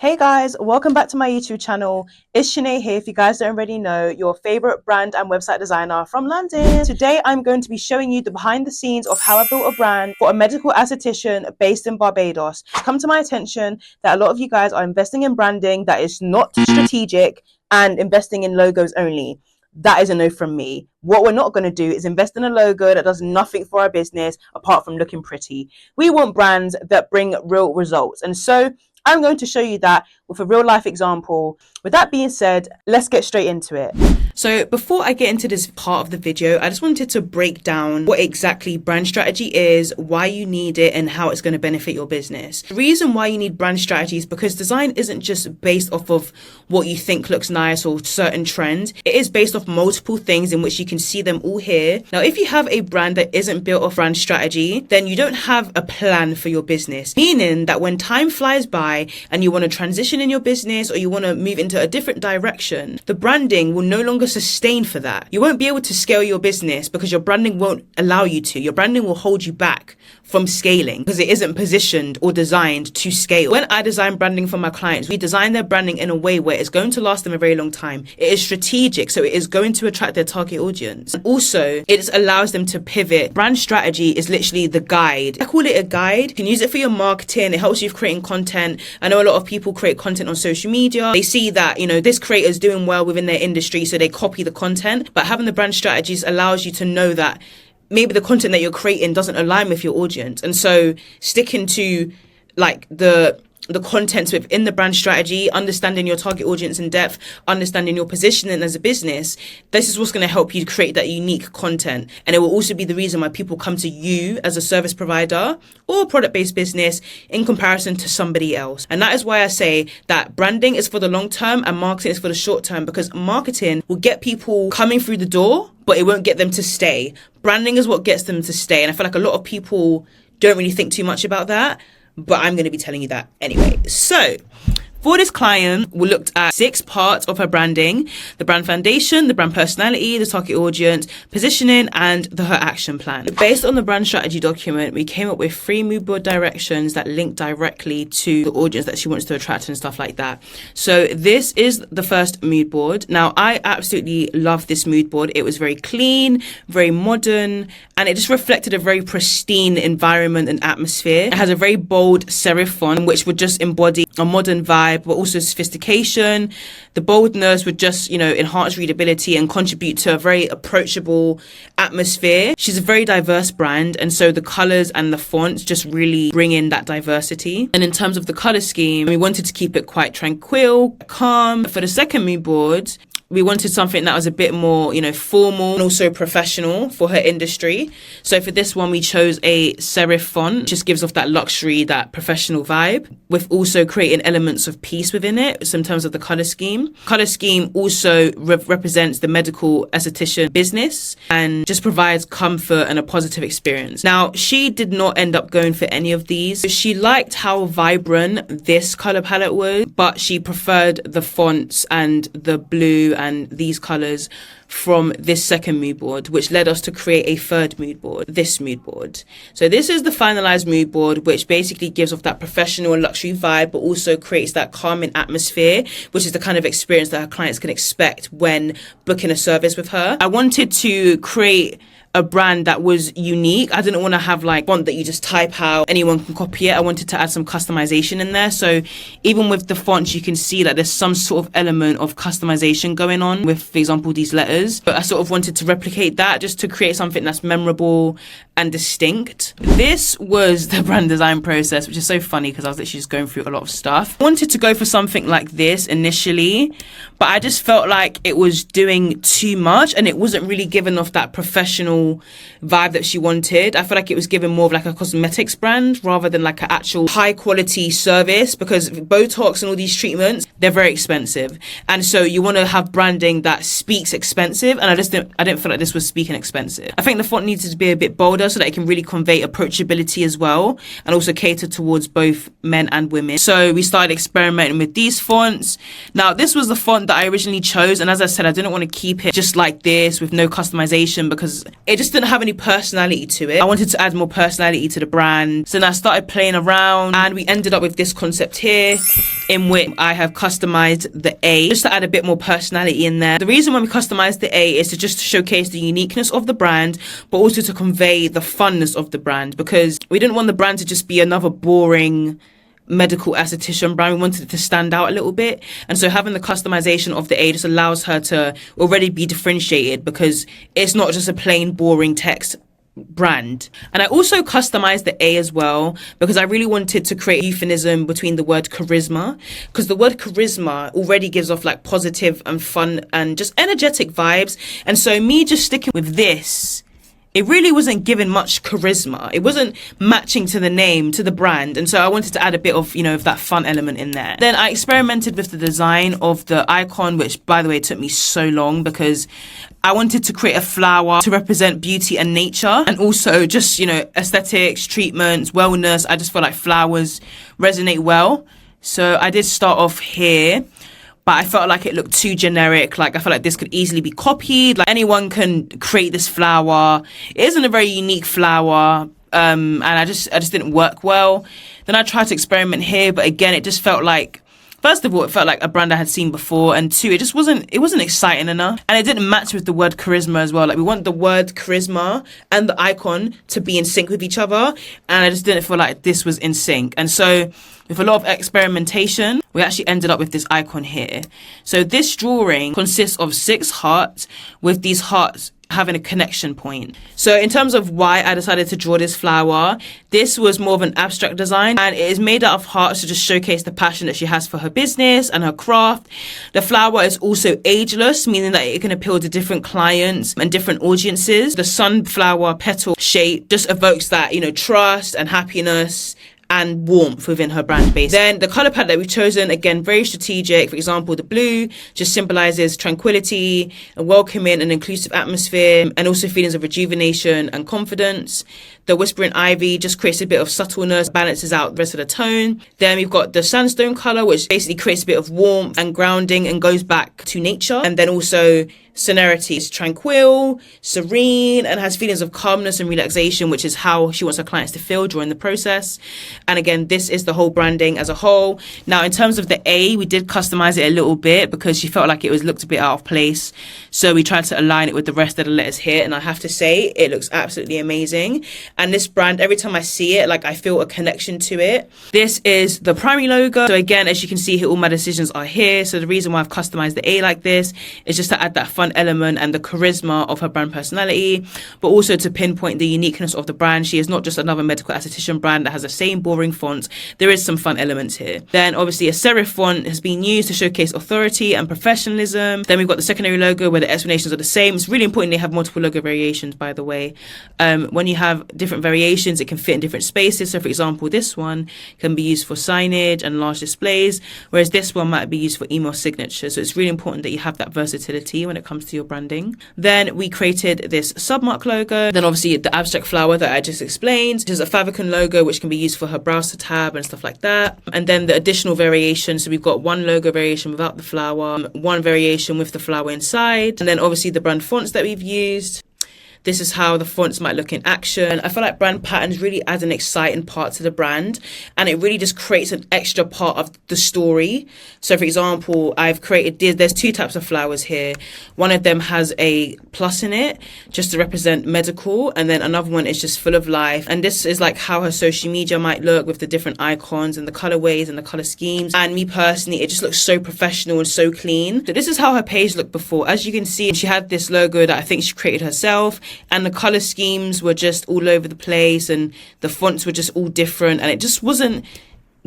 Hey guys, welcome back to my YouTube channel. It's Shaneé here, if you guys don't already know, your favorite brand and website designer from London. Today I'm going to be showing you the behind the scenes of how I built a brand for a medical esthetician based in Barbados. It's come to my attention that a lot of you guys are investing in branding that is not strategic and investing in logos only. That is a no from me. What we're not going to do is invest in a logo that does nothing for our business apart from looking pretty. We want brands that bring real results. And so I'm going to show you that with a real life example. With that being said, let's get straight into it. So before I get into this part of the video, I just wanted to break down what exactly brand strategy is, why you need it, and how it's going to benefit your business. The reason why you need brand strategy is because design isn't just based off of what you think looks nice or certain trends. It is based off multiple things in which you can see them all here. Now, if you have a brand that isn't built off brand strategy, then you don't have a plan for your business, meaning that when time flies by and you want to transition in your business or you want to move into a different direction, the branding will no longer sustain for that. You won't be able to scale your business because your branding won't allow you to. Your branding will hold you back from scaling because it isn't positioned or designed to scale. When I design branding for my clients, we design their branding in a way where it's going to last them a very long time. It is strategic, so it is going to attract their target audience. And also, it allows them to pivot. Brand strategy is literally the guide. I call it a guide. You can use it for your marketing. It helps you with creating content. I know a lot of people create content on social media. They see that, this creator is doing well within their industry, so they copy the content. But having the brand strategies allows you to know that maybe the content that you're creating doesn't align with your audience. And so sticking to the contents within the brand strategy, understanding your target audience in depth, understanding your positioning as a business, this is what's going to help you create that unique content. And it will also be the reason why people come to you as a service provider or product-based business in comparison to somebody else. And that is why I say that branding is for the long term and marketing is for the short term, because marketing will get people coming through the door, but it won't get them to stay. Branding is what gets them to stay. And I feel like a lot of people don't really think too much about that, but I'm going to be telling you that anyway. So for this client, we looked at 6 parts of her branding: the brand foundation, the brand personality, the target audience, positioning, and her action plan. Based on the brand strategy document, we came up with 3 mood board directions that link directly to the audience that she wants to attract and stuff like that. So this is the first mood board. Now, I absolutely love this mood board. It was very clean, very modern, and it just reflected a very pristine environment and atmosphere. It has a very bold serif font, which would just embody a modern vibe, but also sophistication. The boldness would just, enhance readability and contribute to a very approachable atmosphere. She's a very diverse brand, and so the colors and the fonts just really bring in that diversity. And in terms of the color scheme, we wanted to keep it quite tranquil, calm. For the second mood board, we wanted something that was a bit more, formal and also professional for her industry. So for this one, we chose a serif font, just gives off that luxury, that professional vibe, with also creating elements of peace within it. So in terms of the color scheme also represents the medical esthetician business and just provides comfort and a positive experience. Now, she did not end up going for any of these. She liked how vibrant this color palette was, but she preferred the fonts and the blue and these colors from this second mood board, which led us to create a third mood board, this mood board. So this is the finalized mood board, which basically gives off that professional and luxury vibe, but also creates that calming atmosphere, which is the kind of experience that our clients can expect when booking a service with her. I wanted to create a brand that was unique. I didn't want to have font that you just type out, anyone can copy it. I wanted to add some customization in there. So even with the fonts, you can see that there's some sort of element of customization going on with, for example, these letters. But I sort of wanted to replicate that just to create something that's memorable and distinct. This was the brand design process, which is so funny because I was literally just going through a lot of stuff. I wanted to go for something like this initially, but I just felt like it was doing too much and it wasn't really giving off that professional vibe that she wanted. I feel like it was giving more of a cosmetics brand rather than an actual high quality service, because Botox and all these treatments, they're very expensive. And so you want to have branding that speaks expensive expensive, and I didn't feel like this was speaking expensive. I think the font needed to be a bit bolder so that it can really convey approachability as well, and also cater towards both men and women. So we started experimenting with these fonts. Now, this was the font that I originally chose, and as I said, I didn't want to keep it just like this with no customization because it just didn't have any personality to it. I wanted to add more personality to the brand. So then I started playing around, and we ended up with this concept here, in which I have customized the A just to add a bit more personality in there. The reason why we customized the A is to just showcase the uniqueness of the brand, but also to convey the funness of the brand, because we didn't want the brand to just be another boring medical esthetician brand. We wanted it to stand out a little bit, and so having the customization of the A just allows her to already be differentiated, because it's not just a plain boring text brand. And I also customized the A as well because I really wanted to create a euphemism between the word charisma, because the word charisma already gives off like positive and fun and just energetic vibes, and so me just sticking with this, it really wasn't giving much charisma. It wasn't matching to the name, to the brand. And so I wanted to add a bit of, of that fun element in there. Then I experimented with the design of the icon, which, by the way, took me so long because I wanted to create a flower to represent beauty and nature, and also just, aesthetics, treatments, wellness. I just feel like flowers resonate well. So I did start off here, but I felt like it looked too generic. Like, I felt like this could easily be copied. Like, anyone can create this flower. It isn't a very unique flower. And I just didn't work well. Then I tried to experiment here, but again, it just felt like, first of all, it felt like a brand I had seen before, and two, it wasn't exciting enough, and it didn't match with the word charisma as well. Like, we want the word charisma and the icon to be in sync with each other, and I just didn't feel like this was in sync. And so with a lot of experimentation, we actually ended up with this icon here. So this drawing consists of 6 hearts, with these hearts having a connection point. So in terms of why I decided to draw this flower, this was more of an abstract design, and it is made out of hearts to just showcase the passion that she has for her business and her craft. The flower is also ageless, meaning that it can appeal to different clients and different audiences. The sunflower petal shape just evokes that, trust and happiness and warmth within her brand base. Then the color palette that we've chosen, again, very strategic. For example, the blue just symbolizes tranquility, a welcoming and inclusive atmosphere, and also feelings of rejuvenation and confidence. The whispering ivy just creates a bit of subtleness, balances out the rest of the tone. Then we've got the sandstone color, which basically creates a bit of warmth and grounding and goes back to nature. And then also serenity is tranquil, serene, and has feelings of calmness and relaxation, which is how she wants her clients to feel during the process. And again, this is the whole branding as a whole. Now, in terms of the A, we did customize it a little bit because she felt like it looked a bit out of place. So we tried to align it with the rest of the letters here. And I have to say, it looks absolutely amazing. And this brand, every time I see it, I feel a connection to it. This is the primary logo. So again, as you can see here, all my decisions are here. So the reason why I've customized the A like this is just to add that fun element and the charisma of her brand personality, but also to pinpoint the uniqueness of the brand. She is not just another medical esthetician brand that has the same boring fonts. There is some fun elements here. Then obviously a serif font has been used to showcase authority and professionalism. Then we've got the secondary logo where the explanations are the same. It's really important they have multiple logo variations, by the way. When you have different variations, it can fit in different spaces. So for example, this one can be used for signage and large displays, whereas this one might be used for email signature. So it's really important that you have that versatility when it comes to your branding. Then we created this submark logo. Then obviously the abstract flower that I just explained. There's a favicon logo which can be used for her browser tab and stuff like that. And then the additional variations. So we've got one logo variation without the flower, one variation with the flower inside, and then obviously the brand fonts that we've used. This is how the fonts might look in action. I feel like brand patterns really add an exciting part to the brand, and it really just creates an extra part of the story. So for example, I've created, there's 2 types of flowers here. One of them has a plus in it just to represent medical, and then another one is just full of life. And this is like how her social media might look with the different icons and the colorways and the color schemes. And me personally, it just looks so professional and so clean. So this is how her page looked before. As you can see, she had this logo that I think she created herself, and the color schemes were just all over the place, and the fonts were just all different, and it just wasn't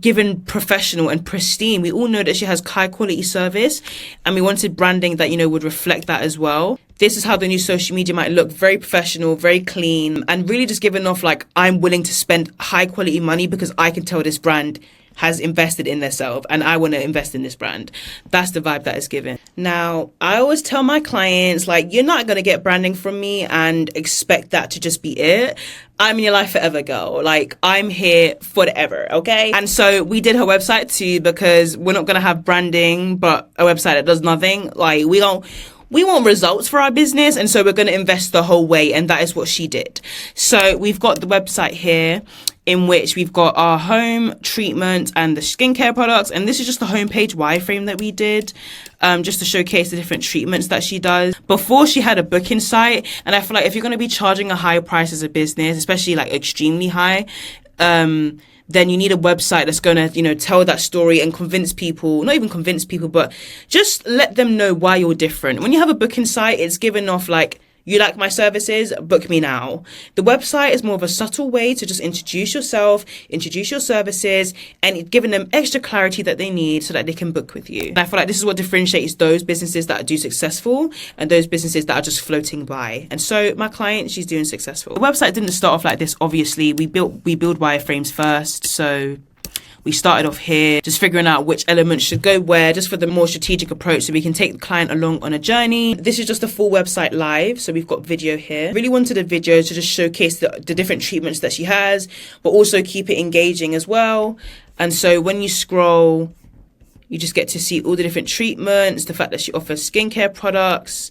given professional and pristine. We all know that she has high quality service, and we wanted branding that, would reflect that as well. This is how the new social media might look: very professional, very clean, and really just giving off like, I'm willing to spend high quality money because I can tell this brand has invested in themselves and I want to invest in this brand. That's the vibe that is given. Now, I always tell my clients, like, you're not going to get branding from me and expect that to just be it. I'm in your life forever, girl. Like, I'm here forever, okay? And so we did her website too, because we're not going to have branding, but a website that does nothing. Like, we want results for our business, and so we're going to invest the whole way, and that is what she did. So we've got the website here, in which we've got our home treatment and the skincare products, and this is just the homepage wireframe that we did, just to showcase the different treatments that she does. Before, she had a booking site, and I feel like if you're going to be charging a high price as a business, especially like extremely high, then you need a website that's going to, tell that story and convince people, not even convince people, but just let them know why you're different. When you have a booking site, it's given off like, you like my services, book me now. The website is more of a subtle way to just introduce yourself, introduce your services, and giving them extra clarity that they need so that they can book with you. And I feel like this is what differentiates those businesses that do successful and those businesses that are just floating by. And so my client, she's doing successful. The website didn't start off like this, obviously. We build wireframes first, so we started off here, just figuring out which elements should go where, just for the more strategic approach, so we can take the client along on a journey. This is just a full website live, so we've got video here. Really wanted a video to just showcase the different treatments that she has, but also keep it engaging as well. And so when you scroll, you just get to see all the different treatments, the fact that she offers skincare products,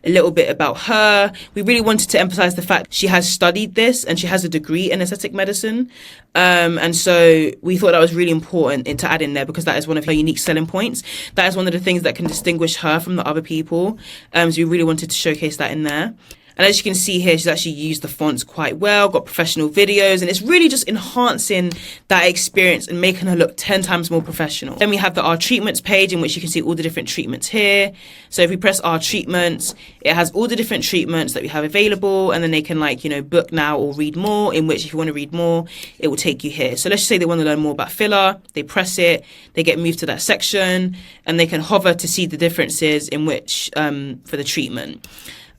a little bit about her. We really wanted to emphasize the fact she has studied this and she has a degree in aesthetic medicine. And so we thought that was really important to add in there, because that is one of her unique selling points. That is one of the things that can distinguish her from the other people. So we really wanted to showcase that in there. And as you can see here, she's actually used the fonts quite well, got professional videos, and it's really just enhancing that experience and making her look 10 times more professional. Then we have the Our Treatments page, in which you can see all the different treatments here. So if we press Our Treatments, it has all the different treatments that we have available, and then they can book now or read more, in which if you want to read more, it will take you here. So let's just say they want to learn more about filler, they press it, they get moved to that section, and they can hover to see the differences in which, for the treatment.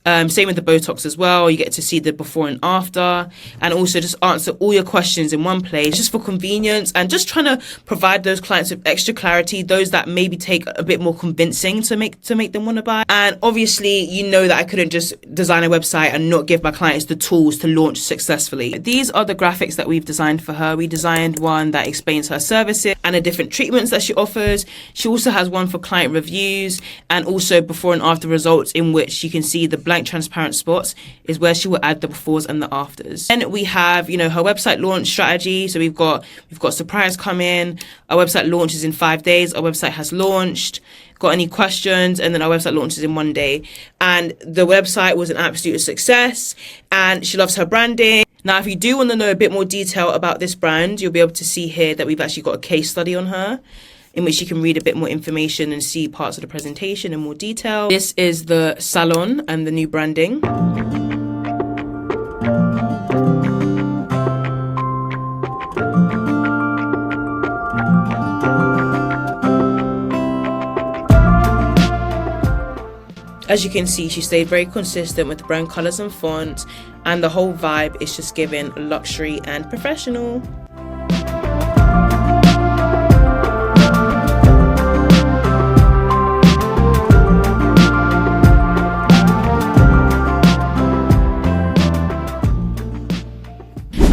Same with the Botox as well. You get to see the before and after, and also just answer all your questions in one place, just for convenience, and just trying to provide those clients with extra clarity, those that maybe take a bit more convincing to make them want to buy. And obviously, that I couldn't just design a website and not give my clients the tools to launch successfully. These are the graphics that we've designed for her. We designed one that explains her services and the different treatments that she offers. She also has one for client reviews, and also before and after results, in which you can see the blank transparent spots is where she will add the befores and the afters. Then we have, her website launch strategy. So we've got surprise coming. Our website launches in 5 days. Our website has launched. Got any questions? And then our website launches in 1 day. And the website was an absolute success, and she loves her branding. Now, if you do want to know a bit more detail about this brand, you'll be able to see here that we've actually got a case study on her, in which you can read a bit more information and see parts of the presentation in more detail. This is the salon and the new branding. As you can see, she stayed very consistent with the brand colors and fonts, and the whole vibe is just giving luxury and professional.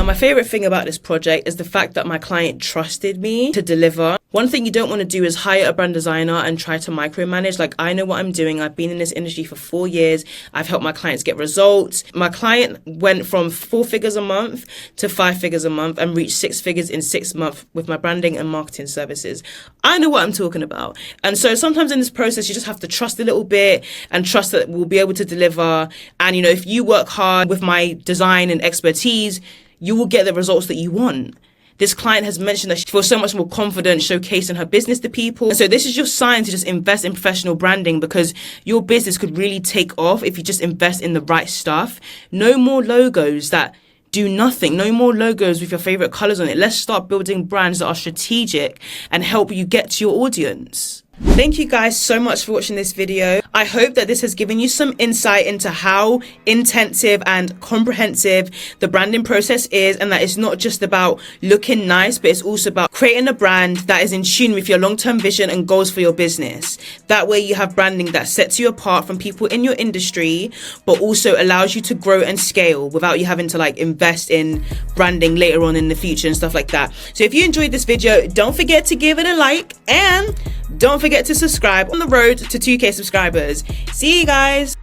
My favorite thing about this project is the fact that my client trusted me to deliver. One thing you don't want to do is hire a brand designer and try to micromanage. Like, I know what I'm doing. I've been in this industry for 4 years. I've helped my clients get results. My client went from 4 figures a month to 5 figures a month and reached 6 figures in 6 months with my branding and marketing services. I know what I'm talking about. And so sometimes in this process, you just have to trust a little bit and trust that we'll be able to deliver. And, if you work hard with my design and expertise, you will get the results that you want. This client has mentioned that she feels so much more confident showcasing her business to people. And so this is your sign to just invest in professional branding, because your business could really take off if you just invest in the right stuff. No more logos that do nothing. No more logos with your favorite colors on it. Let's start building brands that are strategic and help you get to your audience. Thank you guys so much for watching this video. I hope that this has given you some insight into how intensive and comprehensive the branding process is, and that it's not just about looking nice, but it's also about creating a brand that is in tune with your long-term vision and goals for your business. That way you have branding that sets you apart from people in your industry, but also allows you to grow and scale without you having to like invest in branding later on in the future and stuff like that. So if you enjoyed this video, don't forget to give it a like, and don't forget to subscribe on the road to 2K subscribers. See you guys.